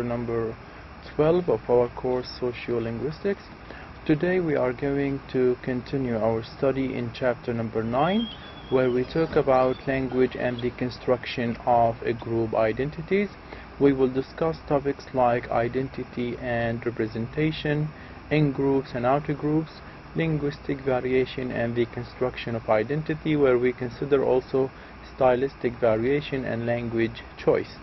number 12 of our course Sociolinguistics. Today we are going to continue our study in chapter number 9, where we talk about language and the construction of a group identities. We will discuss topics like identity and representation, in-groups and outer-groups, linguistic variation and the construction of identity, where we consider also stylistic variation and language choice.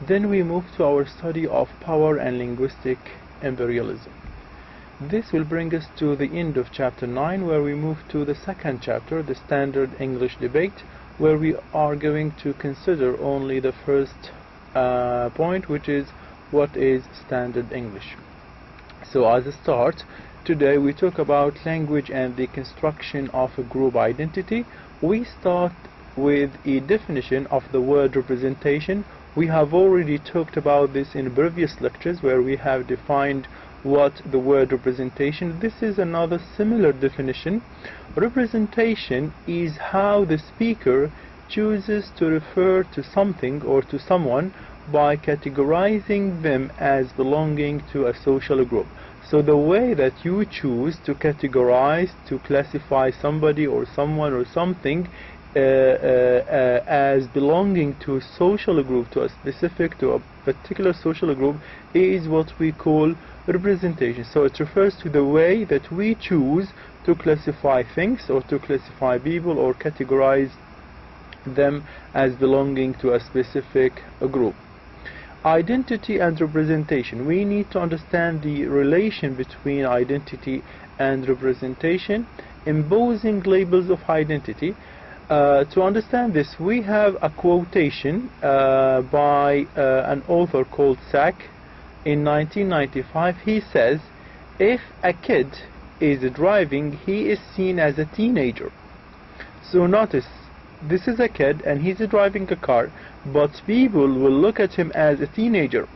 Then we move to our study of power and linguistic imperialism. This will bring us to the end of chapter 9, where we move to the second chapter, the standard English debate, where we are going to consider only the first point, which is what is standard English. So as a start, today we talk about language and the construction of a group identity. We start with a definition of the word representation. We have already talked about this in previous lectures, where we have defined what the word representation. This is another similar definition. Representation is how the speaker chooses to refer to something or to someone by categorizing them as belonging to a social group. So the way that you choose to categorize, to classify somebody or someone or something as belonging to a social group, to a particular social group, is what we call representation. So it refers to the way that we choose to classify things or to classify people or categorize them as belonging to a specific group. Identity and representation. We need to understand the relation between identity and representation, imposing labels of identity. To understand this, we have a quotation by an author called Sack in 1995. He says, if a kid is driving, he is seen as a teenager. So notice, this is a kid and he's driving a car, but people will look at him as a teenager.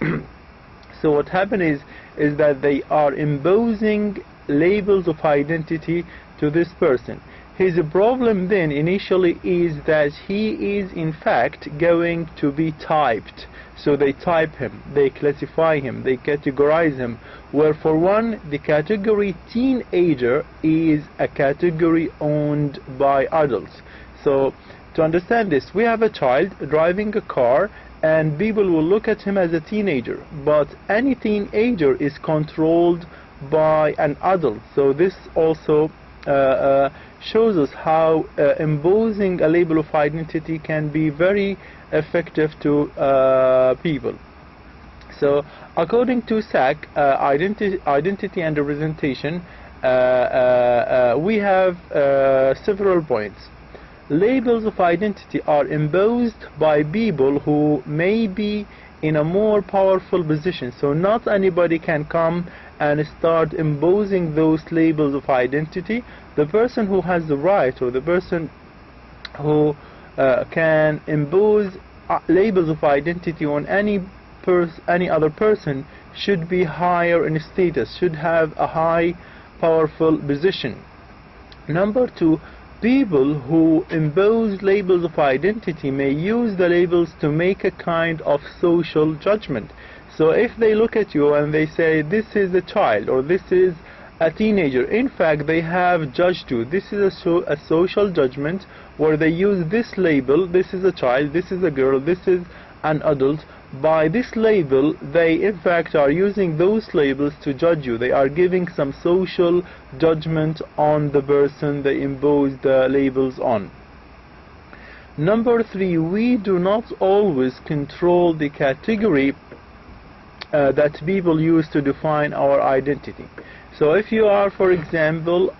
So what happens is that they are imposing labels of identity to this person. His problem then initially is that he is in fact going to be typed. So they type him, they classify him, they categorize him, where for one, the category teenager is a category owned by adults. So to understand this, we have a child driving a car and people will look at him as a teenager, but any teenager is controlled by an adult. So this also shows us how imposing a label of identity can be very effective to people. So according to Sack, identity and representation, we have several points. Labels of identity are imposed by people who may be in a more powerful position. So not anybody can come and start imposing those labels of identity. The person who has the right, or the person who can impose labels of identity on any other person, should be higher in status, should have a high powerful position. Number two, people who impose labels of identity may use the labels to make a kind of social judgment. So if they look at you and they say this is a child or this is a teenager, in fact they have judged you. This is a social judgment where they use this label, this is a child, this is a girl, this is an adult. By this label, they in fact are using those labels to judge you. They are giving some social judgment on the person they impose the labels on. Number three, we do not always control the category that people use to define our identity. So if you are, for example,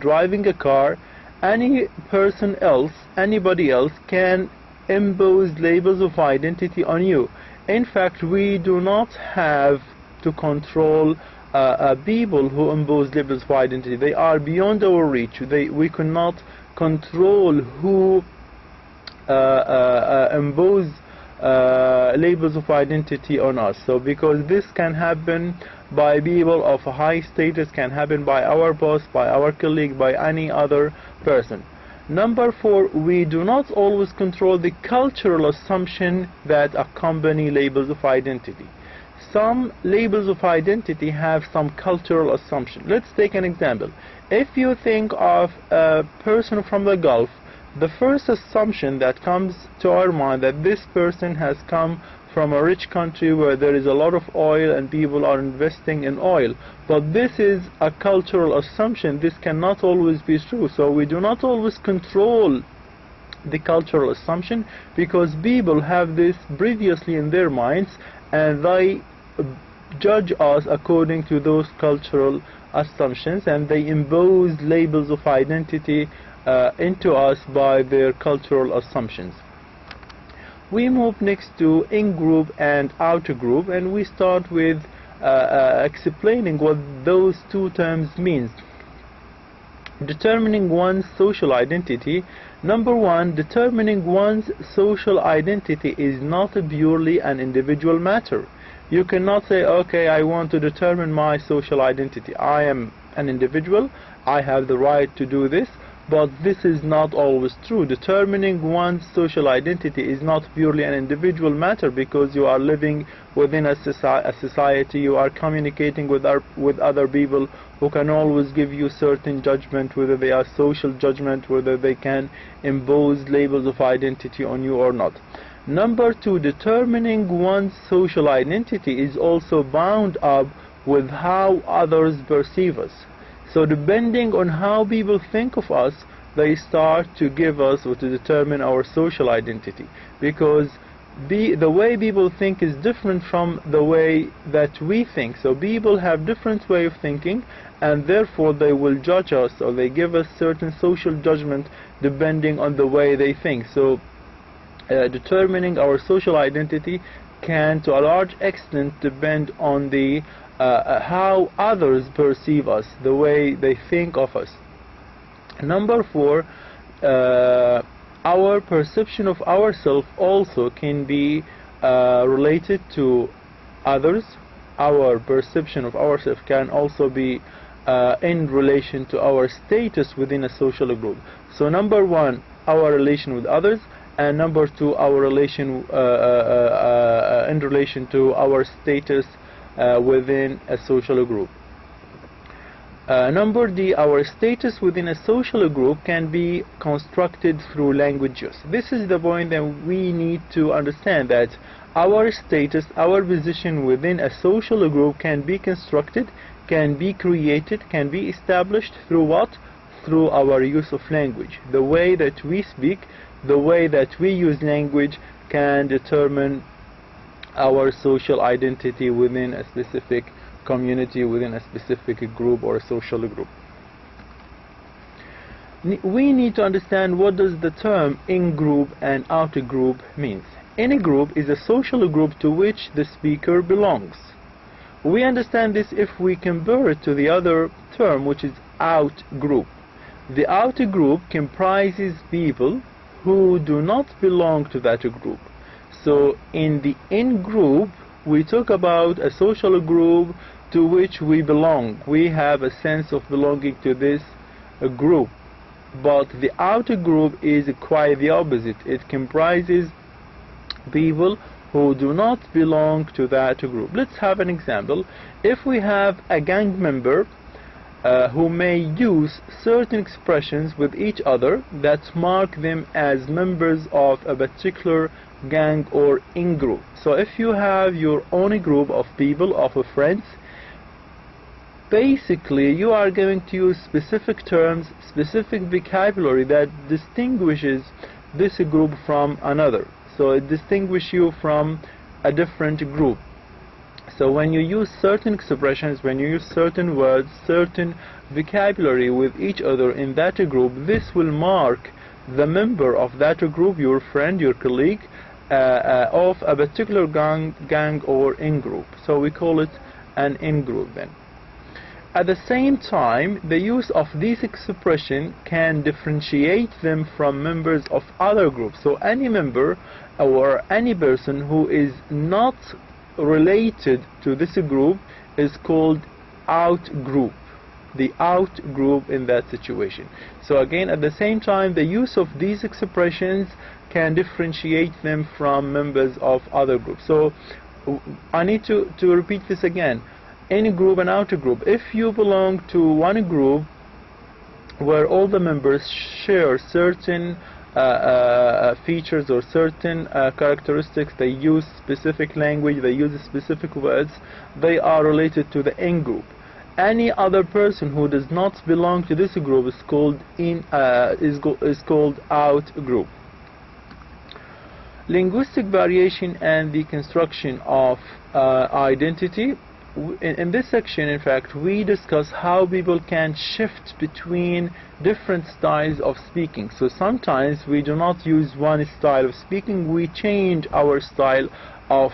driving a car, anybody else can impose labels of identity on you. In fact, we do not have to control people who impose labels of identity. They are beyond our reach. We cannot control who impose labels of identity on us. So because this can happen by people of a high status, can happen by our boss, by our colleague, by any other person. Number 4, we do not always control the cultural assumption that accompany labels of identity. Some labels of identity have some cultural assumption. Let's take an example. If you think of a person from the Gulf, the first assumption that comes to our mind that this person has come from a rich country where there is a lot of oil and people are investing in oil. But this is a cultural assumption. This cannot always be true. So we do not always control the cultural assumption, because people have this previously in their minds and they judge us according to those cultural assumptions, and they impose labels of identity into us by their cultural assumptions. We move next to in-group and out-group, and we start with explaining what those two terms mean. Determining one's social identity. Number 1, determining one's social identity is not purely an individual matter. You cannot say, okay, I want to determine my social identity. I am an individual, I have the right to do this. But this is not always true. Determining one's social identity is not purely an individual matter, because you are living within a society, you are communicating with other people who can always give you certain judgment, whether they are social judgment, whether they can impose labels of identity on you or not. Number 2, determining one's social identity is also bound up with how others perceive us. So depending on how people think of us, they start to give us or to determine our social identity, because the way people think is different from the way that we think. So people have different way of thinking, and therefore they will judge us, or they give us certain social judgment depending on the way they think. So determining our social identity can to a large extent depend on the how others perceive us, the way they think of us. Number 4, our perception of ourselves also can be related to others. Our perception of ourselves can also be in relation to our status within a social group. So number 1, our relation with others, and number 2, our relation in relation to our status within a social group. Number D, our status within a social group can be constructed through language use. This is the point that we need to understand, that our status, our position within a social group can be constructed, can be created, can be established through what? Through our use of language. The way that we speak, the way that we use language can determine our social identity within a specific community, within a specific group or a social group. We need to understand what does the term in-group and out-group means. In-group is a social group to which the speaker belongs. We understand this if we compare it to the other term, which is out-group. The out-group comprises people who do not belong to that group. So in the in-group, we talk about a social group to which we belong. We have a sense of belonging to this group. But the outer group is quite the opposite. It comprises people who do not belong to that group. Let's have an example. If we have a gang member who may use certain expressions with each other that mark them as members of a particular gang or in-group. So if you have your own group of people, of friends, basically you are going to use specific terms, specific vocabulary that distinguishes this group from another. So it distinguishes you from a different group. So when you use certain expressions, when you use certain words, certain vocabulary with each other in that group, this will mark the member of that group, your friend, your colleague, of a particular gang or in-group. So we call it an in-group then. At the same time, the use of this expression can differentiate them from members of other groups. So any member or any person who is not related to this group is called out group. the out group in that situation. So again, at the same time, the use of these expressions can differentiate them from members of other groups. So I need to repeat this again. In group and outer group, if you belong to one group where all the members share certain features or certain characteristics, they use specific language, they use specific words, they are related to the in group. Any other person who does not belong to this group is called out group. Linguistic variation and the construction of identity. In this section, in fact, we discuss how people can shift between different styles of speaking. So sometimes we do not use one style of speaking, we change our style of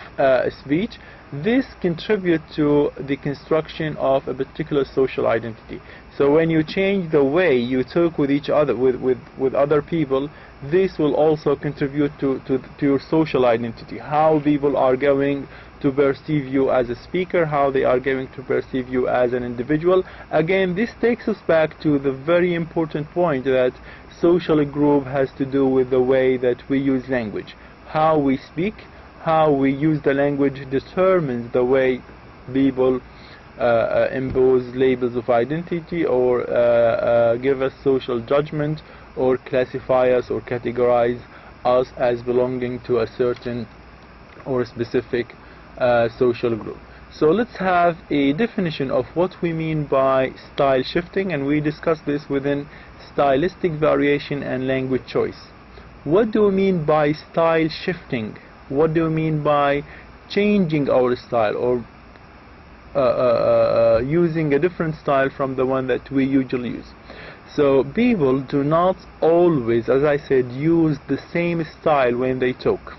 speech. This contributes to the construction of a particular social identity. So when you change the way you talk with each other, with other people, this will also contribute to your social identity. How people are going to perceive you as a speaker, how they are going to perceive you as an individual. Again, this takes us back to the very important point that social group has to do with the way that we use language. How we speak, how we use the language determines the way people impose labels of identity or give us social judgment or classify us or categorize us as belonging to a certain or specific social group. So let's have a definition of what we mean by style shifting, and we discuss this within stylistic variation and language choice. What do we mean by style shifting? What do we mean by changing our style or using a different style from the one that we usually use? So people do not always, as I said, use the same style when they talk.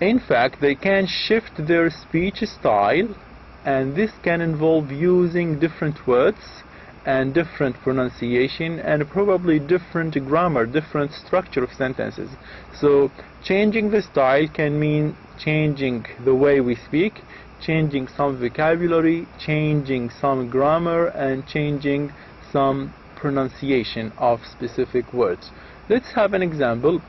In fact, they can shift their speech style, and this can involve using different words and different pronunciation and probably different grammar, different structure of sentences. So changing the style can mean changing the way we speak, changing some vocabulary, changing some grammar, and changing some pronunciation of specific words. Let's have an example.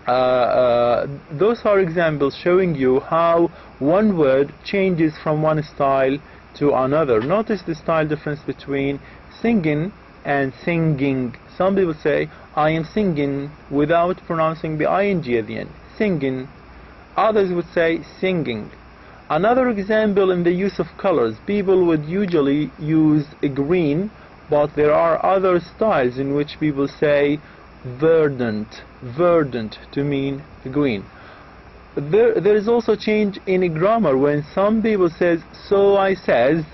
Those are examples showing you how one word changes from one style to another. Notice the style difference between singing and singing. Some people say, I am singing, without pronouncing the ing at the end. Singing. Others would say singing. Another example in the use of colors. People would usually use a green, but there are other styles in which people say verdant to mean green. There is also change in grammar. When some people says so I says,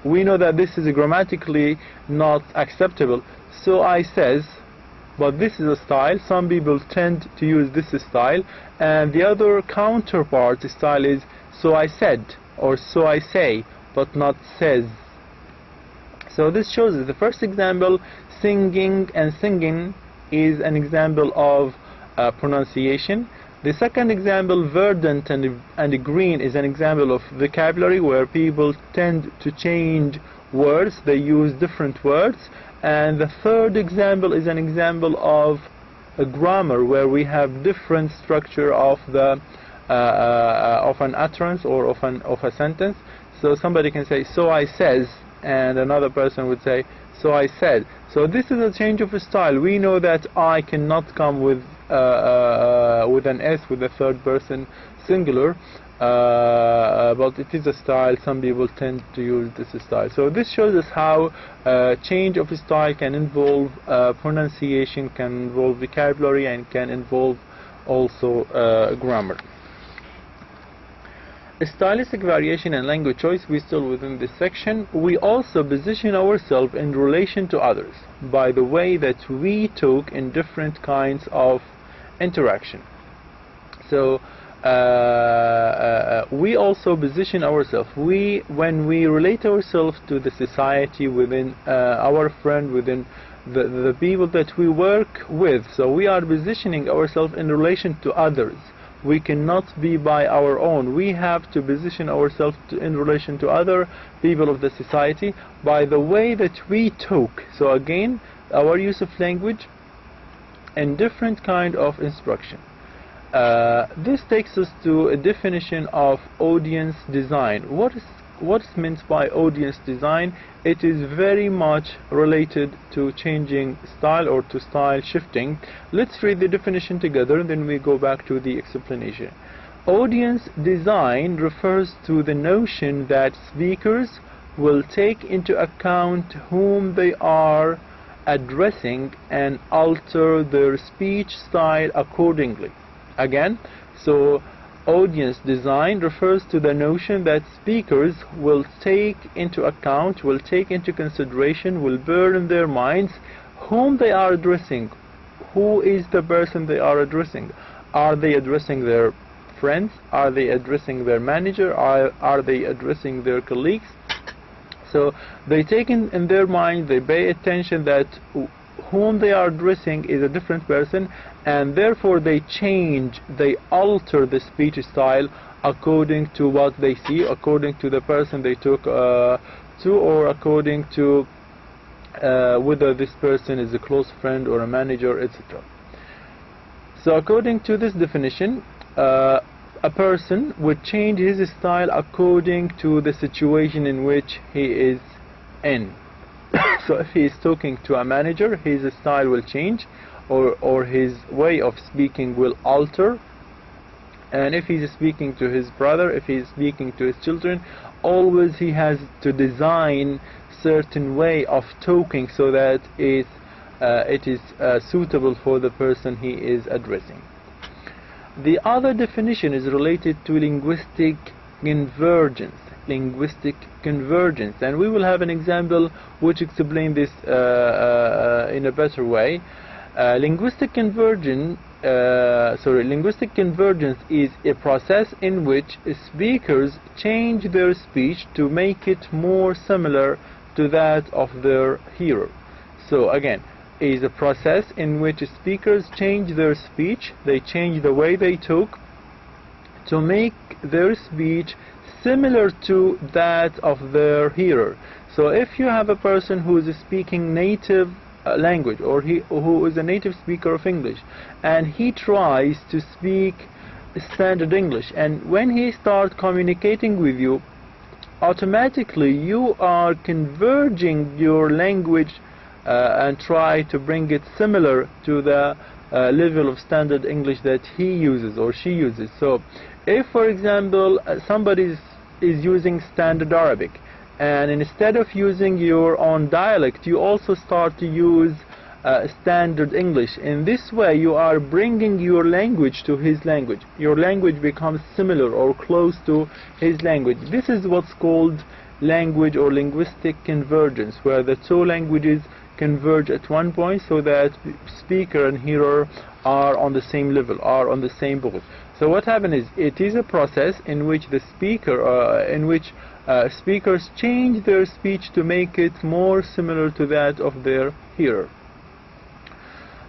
we know that this is grammatically not acceptable. So I says, but this is a style. Some people tend to use this style, and the other counterpart style is so I said or so I say, but not says. So this shows us the first example, singing and singing, is an example of pronunciation. The second example, verdant and green, is an example of vocabulary where people tend to change words, they use different words. And the third example is an example of a grammar where we have different structure of the of an utterance or of a sentence. So somebody can say so I says, and another person would say so I said. So this is a change of style. We know that I cannot come with an S, with a third person singular, but it is a style. Some people tend to use this style. So this shows us how change of style can involve pronunciation, can involve vocabulary, and can involve also grammar. Stylistic variation and language choice, we still within this section. We also position ourselves in relation to others by the way that we talk in different kinds of interaction. So we also position ourselves. When we relate ourselves to the society, within our friend, within the people that we work with, so we are positioning ourselves in relation to others We cannot be by our own. We have to position ourselves in relation to other people of the society by the way that we talk. So again, our use of language and different kind of instruction. This takes us to a definition of audience design. What's meant by audience design? It is very much related to changing style or to style shifting. Let's read the definition together and then we go back to the explanation. Audience design refers to the notion that speakers will take into account whom they are addressing and alter their speech style accordingly. Again, so audience design refers to the notion that speakers will take into account, will take into consideration, will bear in their minds whom they are addressing. Who is the person they are addressing? Are they addressing their friends? Are they addressing their manager? Are they addressing their colleagues? So they take in their mind, they pay attention that whom they are addressing is a different person, and therefore they change, they alter the speech style according to what they see, according to the person they talk to, or according to whether this person is a close friend or a manager, etc. So according to this definition, a person would change his style according to the situation in which he is in. So if he is talking to a manager, his style will change, or his way of speaking will alter. And if he's speaking to his brother, if he's speaking to his children, always he has to design certain way of talking so that it is suitable for the person he is addressing. The other definition is related to linguistic convergence. Linguistic convergence, and we will have an example which explains this in a better way. Linguistic convergence is a process in which speakers change their speech to make it more similar to that of their hearer. So again, it is a process in which speakers change their speech, they change the way they talk to make their speech similar to that of their hearer. So if you have a person who is speaking native language, or who is a native speaker of English, and he tries to speak standard English, and when he starts communicating with you, automatically you are converging your language and try to bring it similar to the level of standard English that he uses or she uses. So if, for example, somebody is using standard Arabic, and instead of using your own dialect, you also start to use standard English. In this way, you are bringing your language to his language. Your language becomes similar or close to his language. This is what's called language or linguistic convergence, where the two languages converge at one point so that speaker and hearer are on the same level, are on the same boat. So what happens is, it is a process in which the speakers change their speech to make it more similar to that of their hearer.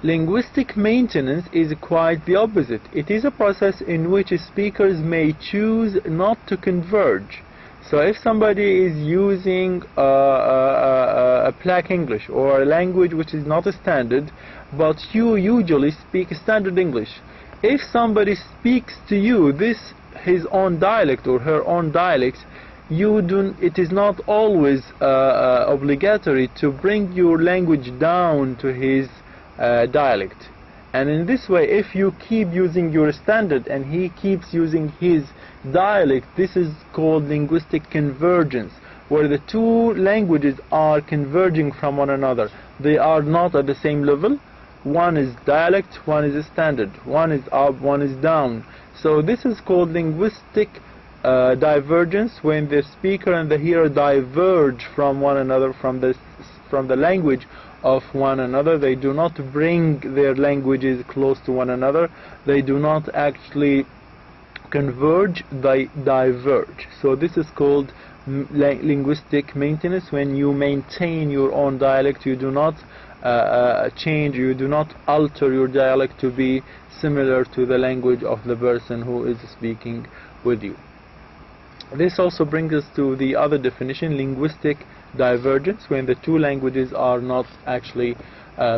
Linguistic maintenance is quite the opposite. It is a process in which speakers may choose not to converge. So if somebody is using a Black English, or a language which is not a standard, but you usually speak standard English, if somebody speaks to you his own dialect or her own dialect, it is not always obligatory to bring your language down to his dialect. And in this way, if you keep using your standard and he keeps using his dialect, this is called linguistic convergence, where the two languages are converging from one another. They are not at the same level. One is dialect, one is a standard, one is up, one is down. So this is called linguistic divergence, when the speaker and the hearer diverge from one another, from the language of one another. They do not bring their languages close to one another. They do not actually converge, they diverge. So this is called linguistic maintenance. When you maintain your own dialect, you do not change, you do not alter your dialect to be similar to the language of the person who is speaking with you. This also brings us to the other definition, linguistic divergence, when the two languages are not actually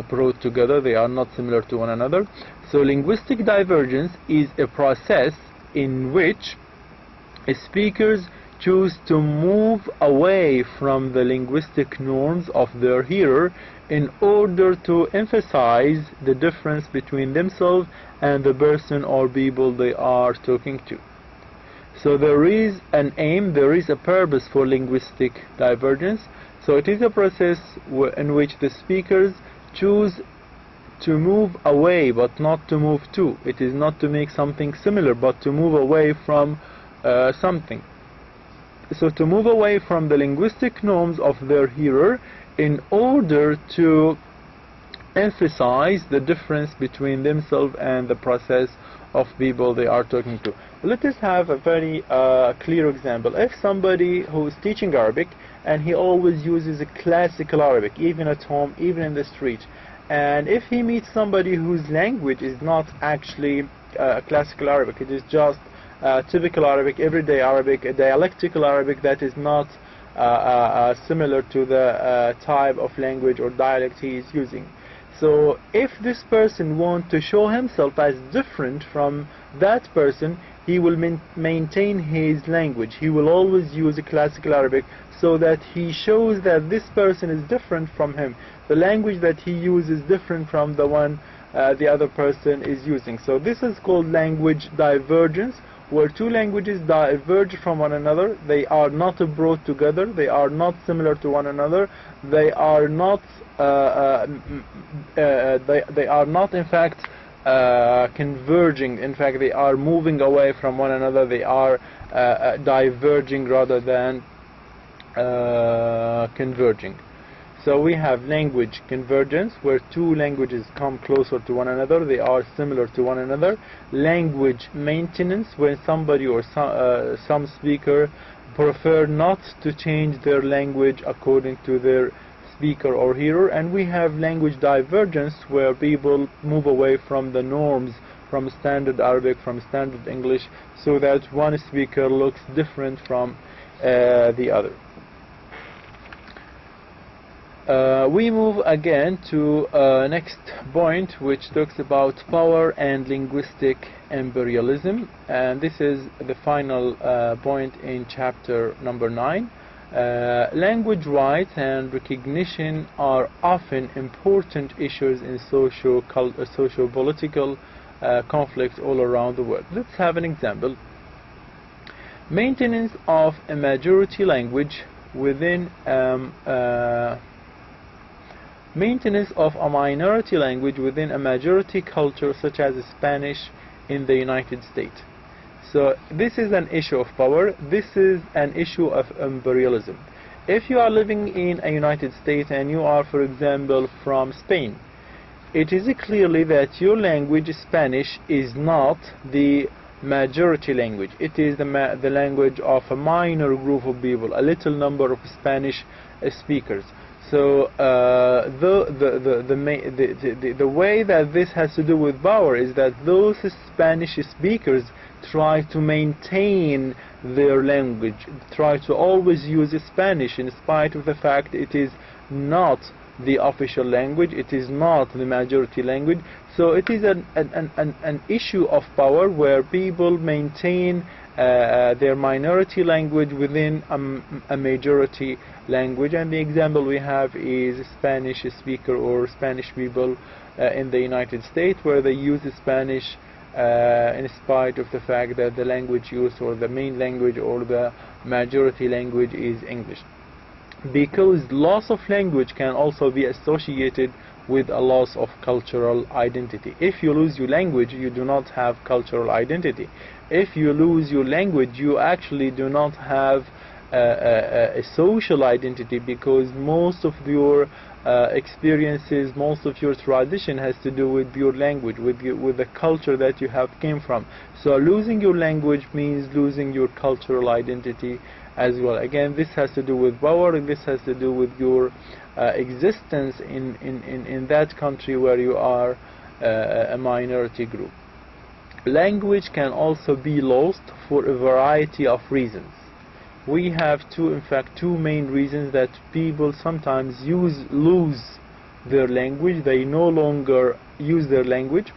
brought together, they are not similar to one another. So linguistic divergence is a process in which speakers choose to move away from the linguistic norms of their hearer in order to emphasize the difference between themselves and the person or people they are talking to. So there is an aim, there is a purpose for linguistic divergence. So it is a process in which the speakers choose to move away but not to move to. It is not to make something similar but to move away from something. So to move away from the linguistic norms of their hearer in order to emphasize the difference between themselves and the process of people they are talking to. Let us have a very clear example. If somebody who is teaching Arabic and he always uses a classical Arabic, even at home, even in the street, and if he meets somebody whose language is not actually classical Arabic, it is just typical Arabic, everyday Arabic, a dialectical Arabic that is not similar to the type of language or dialect he is using. So if this person wants to show himself as different from that person, he will maintain his language. He will always use a classical Arabic so that he shows that this person is different from him. The language that he uses is different from the one the other person is using. So this is called language divergence, where two languages diverge from one another. They are not brought together, they are not similar to one another, they are not they are not in fact converging. In fact, they are moving away from one another. They are diverging rather than converging. So we have language convergence, where two languages come closer to one another, they are similar to one another. Language maintenance, when somebody or some speaker prefer not to change their language according to their speaker or hearer. And we have language divergence, where people move away from the norms, from standard Arabic, from standard English, so that one speaker looks different from the other. We move again to next point, which talks about power and linguistic imperialism, and this is the final point in chapter number 9. Language rights and recognition are often important issues in socio-political conflicts all around the world. Let's have an example. Maintenance of a majority language within maintenance of a minority language within a majority culture, such as Spanish in the United States. So this is an issue of power. This is an issue of imperialism. If you are living in a United States and you are, for example, from Spain, it is clearly that your language, Spanish, is not the majority language. It is the language of a minor group of people, a little number of Spanish speakers. So the way that this has to do with power is that those Spanish speakers try to maintain their language, try to always use Spanish in spite of the fact it is not the official language, it is not the majority language. So it is an issue of power, where people maintain their minority language within a majority language. And the example we have is Spanish speaker or Spanish people in the United States, where they use Spanish in spite of the fact that the language used, or the main language or the majority language, is English. Because loss of language can also be associated with a loss of cultural identity. If you lose your language, you do not have cultural identity. If you lose your language, you actually do not have a social identity, because most of your experiences, most of your tradition has to do with your language, with the culture that you have came from. So losing your language means losing your cultural identity as well. Again, this has to do with power, and this has to do with your existence in that country where you are a minority group. Language can also be lost for a variety of reasons. We have in fact two main reasons that people sometimes lose their language. They no longer use their language.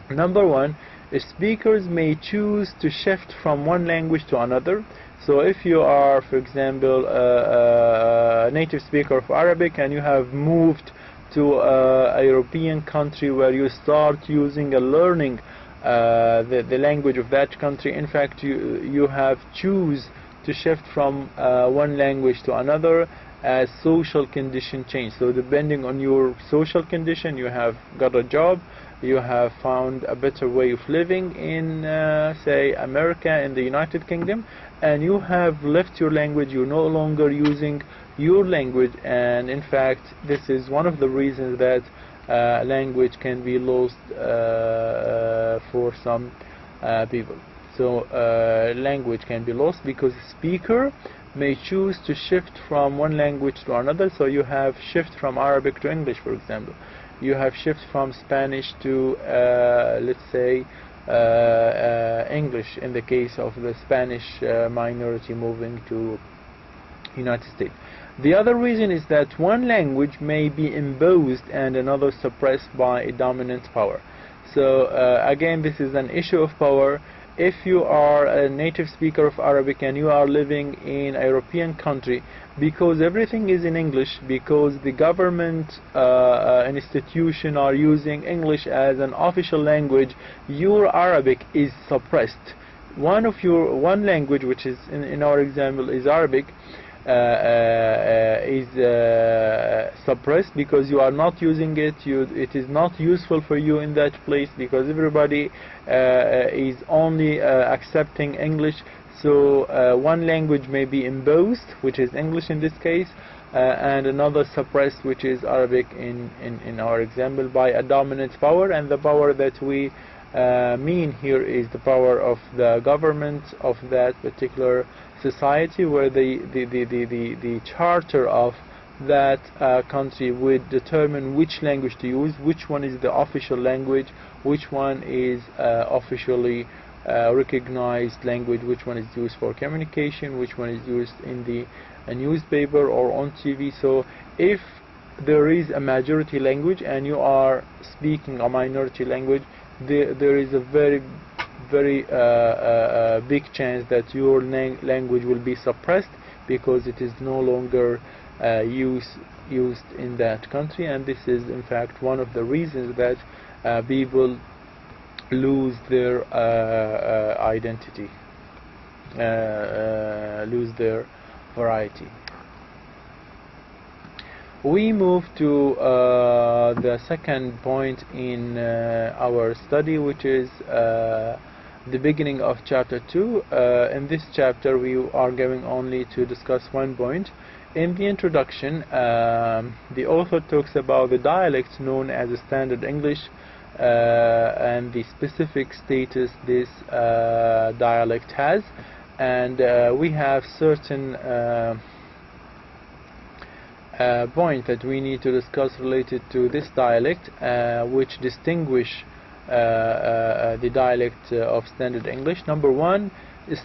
Number one, speakers may choose to shift from one language to another. So if you are, for example, a native speaker of Arabic, and you have moved to a European country where you start using and learning the language of that country, in fact you have choose to shift from one language to another as social condition change. So depending on your social condition, you have got a job, you have found a better way of living in say America, in the United Kingdom, and you have left your language. You're no longer using your language, and in fact this is one of the reasons that language can be lost for some people. So language can be lost because the speaker may choose to shift from one language to another. So you have shift from Arabic to English, for example. You have shift from Spanish to let's say English, in the case of the Spanish minority moving to United States. The other reason is that one language may be imposed and another suppressed by a dominant power. So again, this is an issue of power. If you are a native speaker of Arabic and you are living in a European country, because everything is in English, because the government institution are using English as an official language, your Arabic is suppressed. One language, which is in our example is Arabic, is suppressed because you are not using it. It is not useful for you in that place because everybody is only accepting English. So one language may be imposed, which is English in this case, and another suppressed, which is Arabic in our example, by a dominant power. And the power that we mean here is the power of the government of that particular society, where the charter of that country would determine which language to use, which one is the official language, which one is officially recognized language, which one is used for communication, which one is used in the newspaper or on TV. So if there is a majority language and you are speaking a minority language, there is a very big chance that your language will be suppressed because it is no longer used in that country. And this is in fact one of the reasons that people lose their identity, lose their variety. We move to the second point in our study, which is the beginning of chapter 2. In this chapter we are going only to discuss one point. In the introduction, the author talks about the dialect known as Standard English and the specific status this dialect has, and we have certain point that we need to discuss related to this dialect, which distinguish the dialect of Standard English. Number one,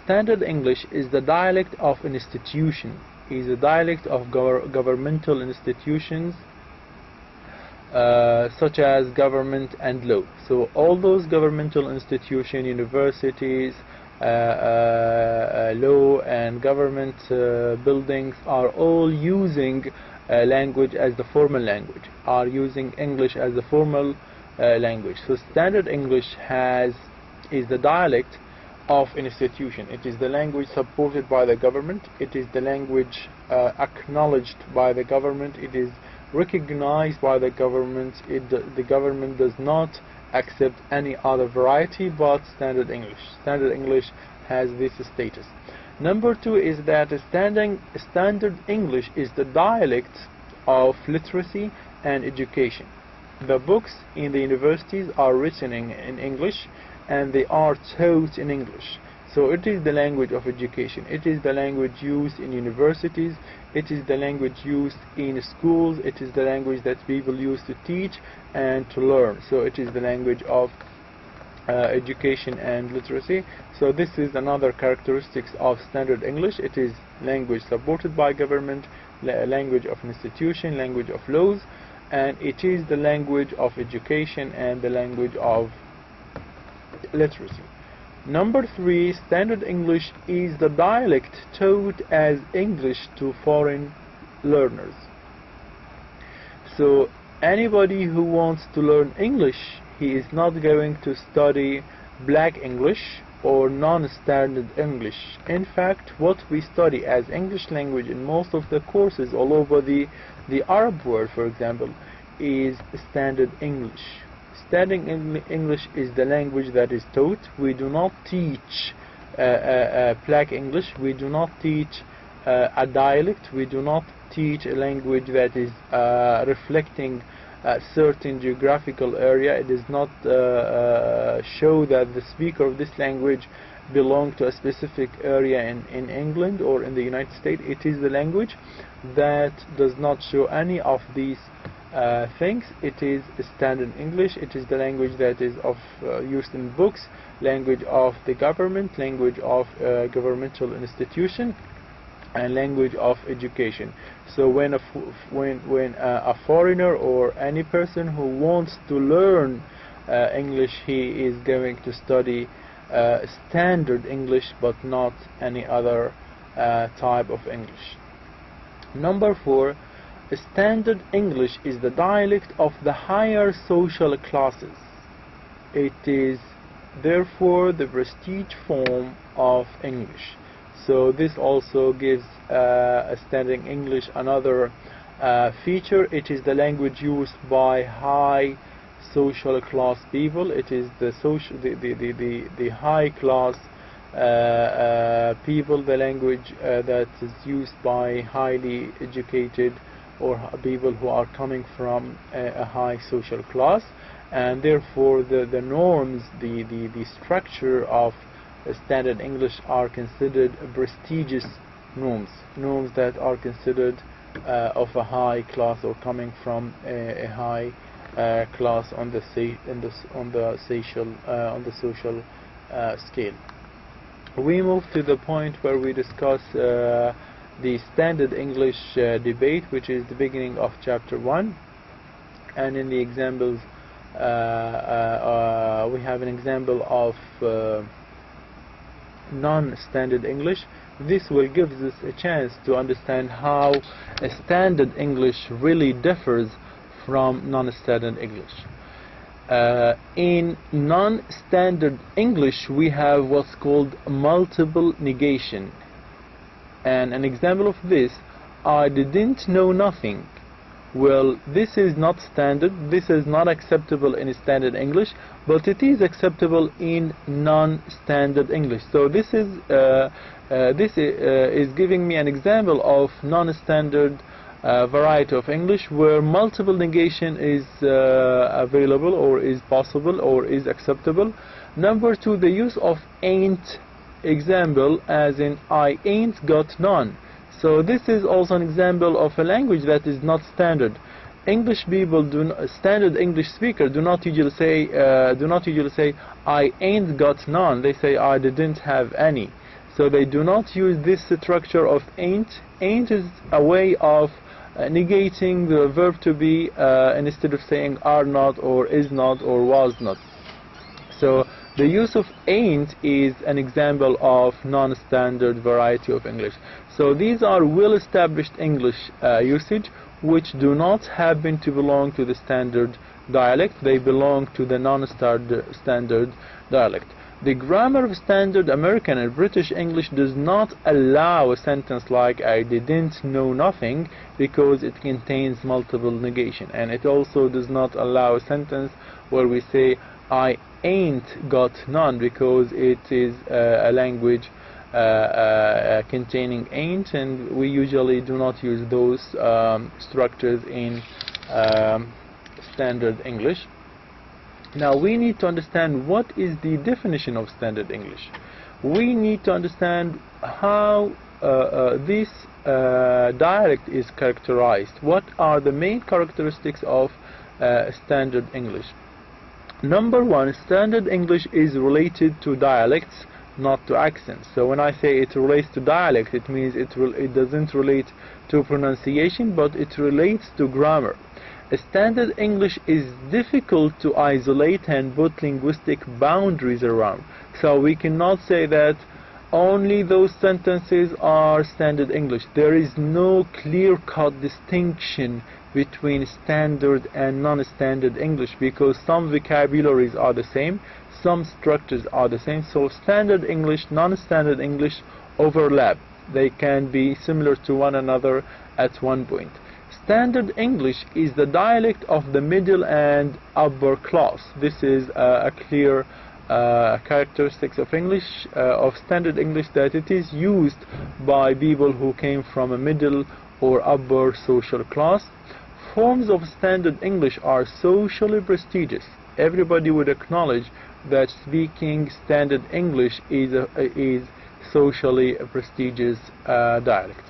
Standard English is the dialect of an institution, is a dialect of governmental institutions such as government and law. So all those governmental institutions, universities, law and government buildings are all using language as the formal language, are using English as the formal language. So Standard English is the dialect of an institution. It is the language supported by the government. It is the language acknowledged by the government. It is recognized by the government. The government does not accept any other variety but Standard English. Standard English has this status. Number two is that Standard English is the dialect of literacy and education. The books in the universities are written in English and they are taught in English. So it is the language of education. It is the language used in universities. It is the language used in schools. It is the language that people use to teach and to learn. So it is the language of education and literacy. So this is another characteristics of standard English. It is language supported by government, language of institution, language of laws, and it is the language of education and the language of literacy. Number 3, standard English is the dialect taught as English to foreign learners. So anybody who wants to learn English, he is not going to study Black English or non-standard English. In fact, what we study as English language in most of the courses all over the Arab world, for example, is standard English. Standard English is the language that is taught. We do not teach Black English. We do not teach a dialect. We do not teach a language that is reflecting a certain geographical area. It does not show that the speaker of this language belongs to a specific area in England or in the United States. It is the language that does not show any of these things. It is standard English. It is the language that is used in books, language of the government, language of governmental institution, and language of education. So when a foreigner or any person who wants to learn English, he is going to study standard English, but not any other type of English. Number 4, standard English is the dialect of the higher social classes. It is therefore the prestige form of English. So this also gives standard English another feature. It is the language used by high social class people. It is the high class people, the language that is used by highly educated or people who are coming from a high social class, and therefore the norms, the structure of standard English are considered prestigious norms that are considered of a high class or coming from a high class on the social scale. We move to the point where we discuss the standard English debate, which is the beginning of chapter 1, and in the examples we have an example of non-standard English. This will give us a chance to understand how a standard English really differs from non-standard English. In non-standard English we have what's called multiple negation, and an example of this: I didn't know nothing. Well, this is not standard, this is not acceptable in standard English, but it is acceptable in non-standard English. So this is giving me an example of non-standard variety of English where multiple negation is available or is possible or is acceptable. Number 2, the use of ain't example, as in I ain't got none. So this is also an example of a language that is not standard. English people standard English speaker do not usually say I ain't got none. They say I didn't have any. So they do not use this structure of ain't. Ain't is a way of negating the verb to be instead of saying are not or is not or was not. So the use of ain't is an example of non-standard variety of English. So these are well-established English usage which do not happen to belong to the standard dialect. They belong to the non-standard dialect. The grammar of standard American and British English does not allow a sentence like I didn't know nothing because it contains multiple negation, and it also does not allow a sentence where we say I ain't got none because it is a language containing ain't, and we usually do not use those structures in standard English. Now we need to understand what is the definition of standard English. we need to understand how this dialect is characterized. What are the main characteristics of Standard English? Number one, Standard English is related to dialects, not to accents. So when I say it relates to dialect, it means it doesn't relate to pronunciation, but it relates to grammar. Standard English is difficult to isolate and put linguistic boundaries around. So we cannot say that only those sentences are Standard English. There is no clear-cut distinction between standard and non-standard English, because some vocabularies are the same, some structures are the same. So Standard English, non-standard English overlap. They can be similar to one another at one point. Standard English is the dialect of the middle and upper class. This is a clear characteristics of English, of Standard English, that it is used by people who came from a middle or upper social class. Forms of Standard English are socially prestigious. Everybody would acknowledge that speaking Standard English is socially prestigious dialect.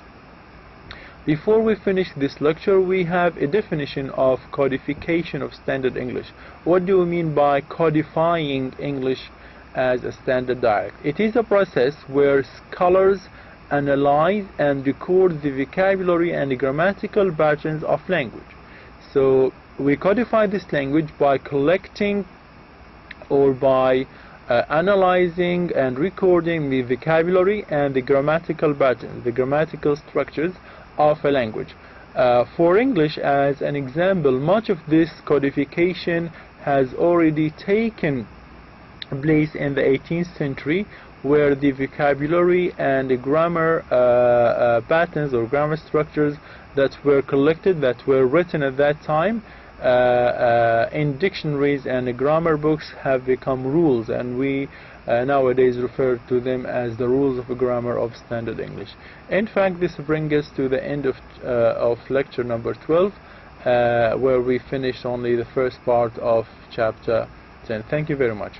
Before we finish this lecture, we have a definition of codification of Standard English. What do we mean by codifying English as a standard dialect? It is a process where scholars analyze and record the vocabulary and the grammatical patterns of language. So we codify this language by collecting or by analyzing and recording the vocabulary and the grammatical patterns, the grammatical structures of a language. For English, as an example, much of this codification has already taken place in the 18th century, where the vocabulary and the grammar patterns or grammar structures that were collected, that were written at that time in dictionaries and grammar books, have become rules, and we nowadays refer to them as the rules of grammar of Standard English. In fact, this brings us to the end of lecture number 12, where we finished only the first part of chapter 10. Thank you very much.